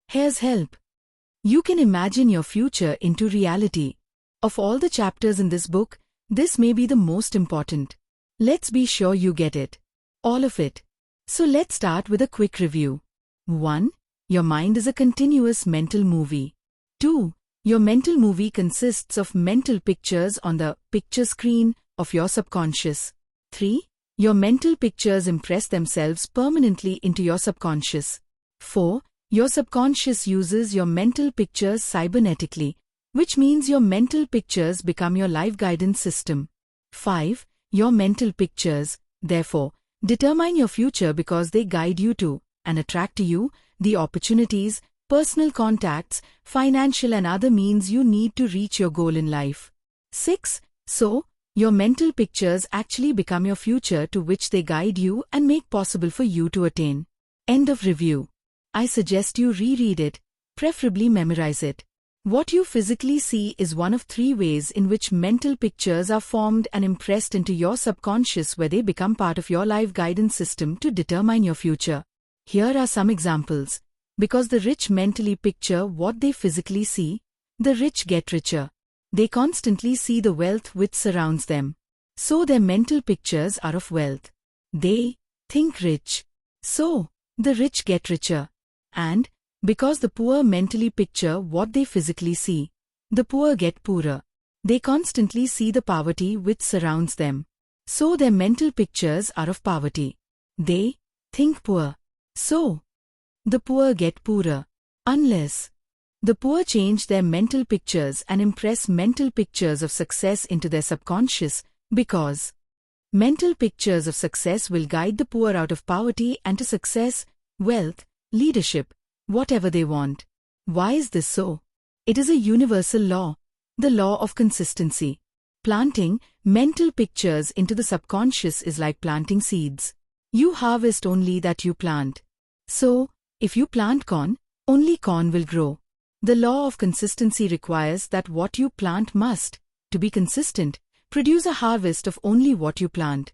Here's help. You can imagine your future into reality. Of all the chapters in this book, this may be the most important. Let's be sure you get it. All of it. So let's start with a quick review. 1. Your mind is a continuous mental movie. 2. Your mental movie consists of mental pictures on the picture screen of your subconscious. 3. Your mental pictures impress themselves permanently into your subconscious. 4. Your subconscious uses your mental pictures cybernetically, which means your mental pictures become your life guidance system. 5. Your mental pictures, therefore, determine your future because they guide you to, and attract to you, the opportunities, personal contacts, financial and other means you need to reach your goal in life. 6. So, your mental pictures actually become your future to which they guide you and make possible for you to attain. End of review. I suggest you reread it, preferably memorize it. What you physically see is one of 3 ways in which mental pictures are formed and impressed into your subconscious where they become part of your life guidance system to determine your future. Here are some examples. Because the rich mentally picture what they physically see, the rich get richer. They constantly see the wealth which surrounds them. So their mental pictures are of wealth. They think rich. So, the rich get richer. And, because the poor mentally picture what they physically see, the poor get poorer. They constantly see the poverty which surrounds them. So their mental pictures are of poverty. They think poor. So, the poor get poorer. Unless the poor change their mental pictures and impress mental pictures of success into their subconscious, because mental pictures of success will guide the poor out of poverty and to success, wealth, leadership, whatever they want. Why is this so? It is a universal law, the law of consistency. Planting mental pictures into the subconscious is like planting seeds. You harvest only that you plant. So, if you plant corn, only corn will grow. The law of consistency requires that what you plant must, to be consistent, produce a harvest of only what you plant.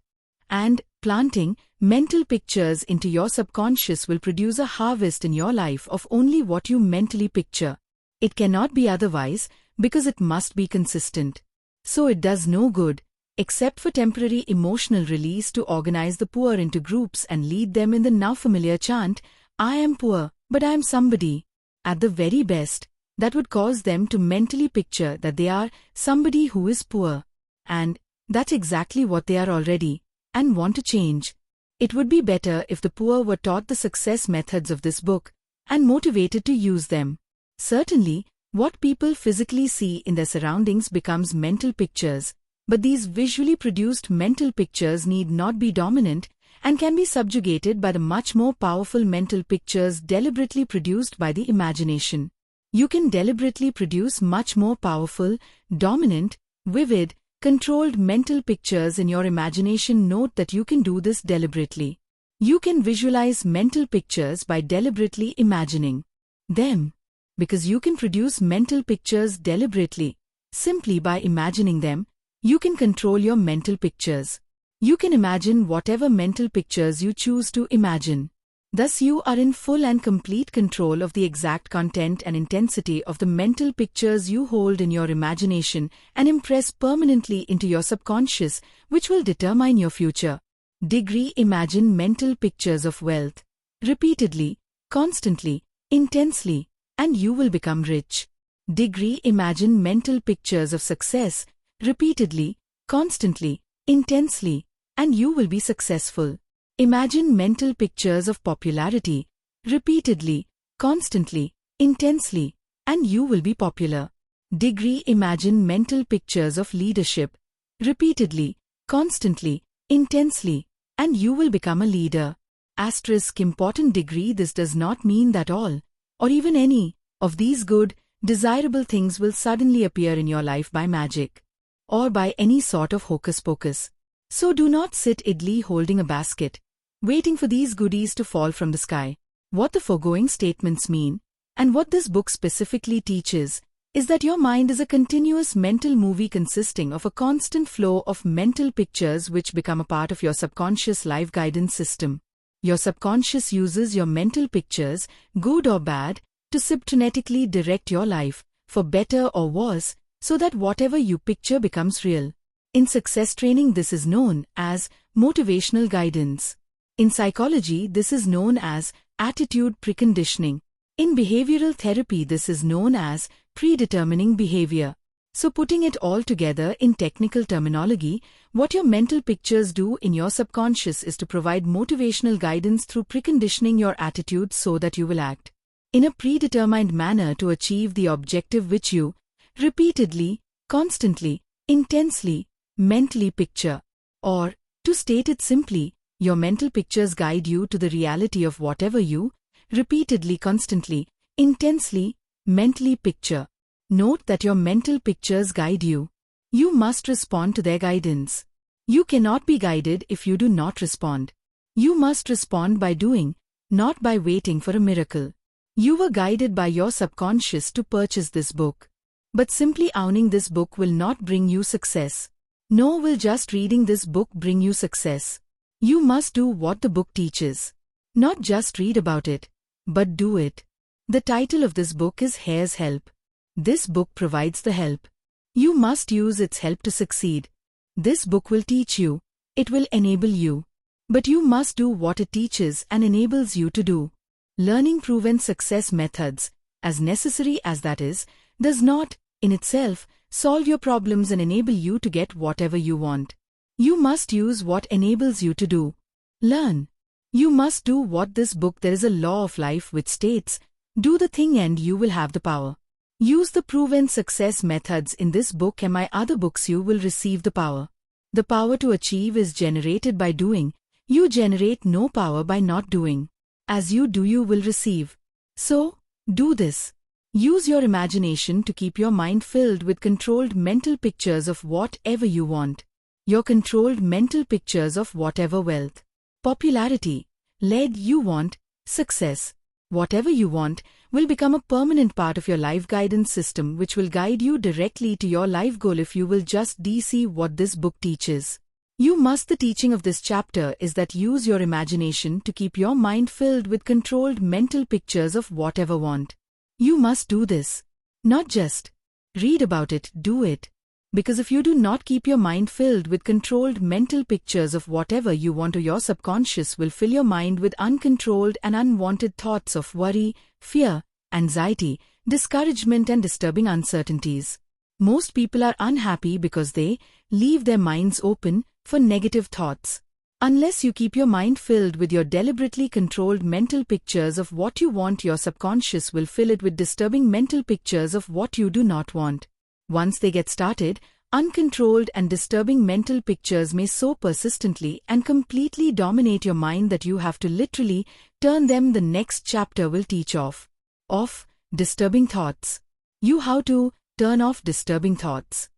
And, planting mental pictures into your subconscious will produce a harvest in your life of only what you mentally picture. It cannot be otherwise, because it must be consistent. So it does no good, except for temporary emotional release to organize the poor into groups and lead them in the now familiar chant, I am poor, but I am somebody. At the very best, that would cause them to mentally picture that they are somebody who is poor. And that's exactly what they are already, and want to change. It would be better if the poor were taught the success methods of this book, and motivated to use them. Certainly, what people physically see in their surroundings becomes mental pictures, but these visually produced mental pictures need not be dominant, and can be subjugated by the much more powerful mental pictures deliberately produced by the imagination. You can deliberately produce much more powerful, dominant, vivid, controlled mental pictures in your imagination. Note that you can do this deliberately. You can visualize mental pictures by deliberately imagining them. Because you can produce mental pictures deliberately, simply by imagining them, you can control your mental pictures. You can imagine whatever mental pictures you choose to imagine. Thus you are in full and complete control of the exact content and intensity of the mental pictures you hold in your imagination and impress permanently into your subconscious, which will determine your future. Degree imagine mental pictures of wealth. Repeatedly, constantly, intensely, and you will become rich. Degree imagine mental pictures of success. Repeatedly, constantly, intensely, and you will be successful. Imagine mental pictures of popularity. Repeatedly, constantly, intensely, and you will be popular. Degree imagine mental pictures of leadership. Repeatedly, constantly, intensely, and you will become a leader. Asterisk important degree. This does not mean that all, or even any, of these good, desirable things will suddenly appear in your life by magic, or by any sort of hocus pocus. So do not sit idly holding a basket, waiting for these goodies to fall from the sky. What the foregoing statements mean, and what this book specifically teaches, is that your mind is a continuous mental movie consisting of a constant flow of mental pictures which become a part of your subconscious life guidance system. Your subconscious uses your mental pictures, good or bad, to cybernetically direct your life, for better or worse, so that whatever you picture becomes real. In success training, this is known as motivational guidance. In psychology, this is known as attitude preconditioning. In behavioral therapy, this is known as predetermining behavior. So putting it all together in technical terminology, what your mental pictures do in your subconscious is to provide motivational guidance through preconditioning your attitude so that you will act in a predetermined manner to achieve the objective which you repeatedly, constantly, intensely, mentally picture. Or, to state it simply, your mental pictures guide you to the reality of whatever you repeatedly, constantly, intensely, mentally picture. Note that your mental pictures guide you. You must respond to their guidance. You cannot be guided if you do not respond. You must respond by doing, not by waiting for a miracle. You were guided by your subconscious to purchase this book. But simply owning this book will not bring you success. Nor will just reading this book bring you success. You must do what the book teaches. Not just read about it, but do it. The title of this book is Hare's Help. This book provides the help. You must use its help to succeed. This book will teach you. It will enable you. But you must do what it teaches and enables you to do. Learning proven success methods, as necessary as that is, does not, in itself, solve your problems and enable you to get whatever you want. You must use what enables you to do. Learn. You must do what this book. There is a law of life which states, do the thing and you will have the power. Use the proven success methods in this book and my other books. You will receive the power. The power to achieve is generated by doing. You generate no power by not doing. As you do, you will receive. So, do this. Use your imagination to keep your mind filled with controlled mental pictures of whatever you want. Your controlled mental pictures of whatever wealth, popularity, lead you want, success, whatever you want, will become a permanent part of your life guidance system which will guide you directly to your life goal if you will just see what this book teaches. You must. The teaching of this chapter is that use your imagination to keep your mind filled with controlled mental pictures of whatever want. You must do this. Not just read about it, do it. Because if you do not keep your mind filled with controlled mental pictures of whatever you want, your subconscious will fill your mind with uncontrolled and unwanted thoughts of worry, fear, anxiety, discouragement and disturbing uncertainties. Most people are unhappy because they leave their minds open for negative thoughts. Unless you keep your mind filled with your deliberately controlled mental pictures of what you want, your subconscious will fill it with disturbing mental pictures of what you do not want. Once they get started, uncontrolled and disturbing mental pictures may so persistently and completely dominate your mind that you have to literally turn them. The next chapter will teach off disturbing thoughts. You how to turn off disturbing thoughts.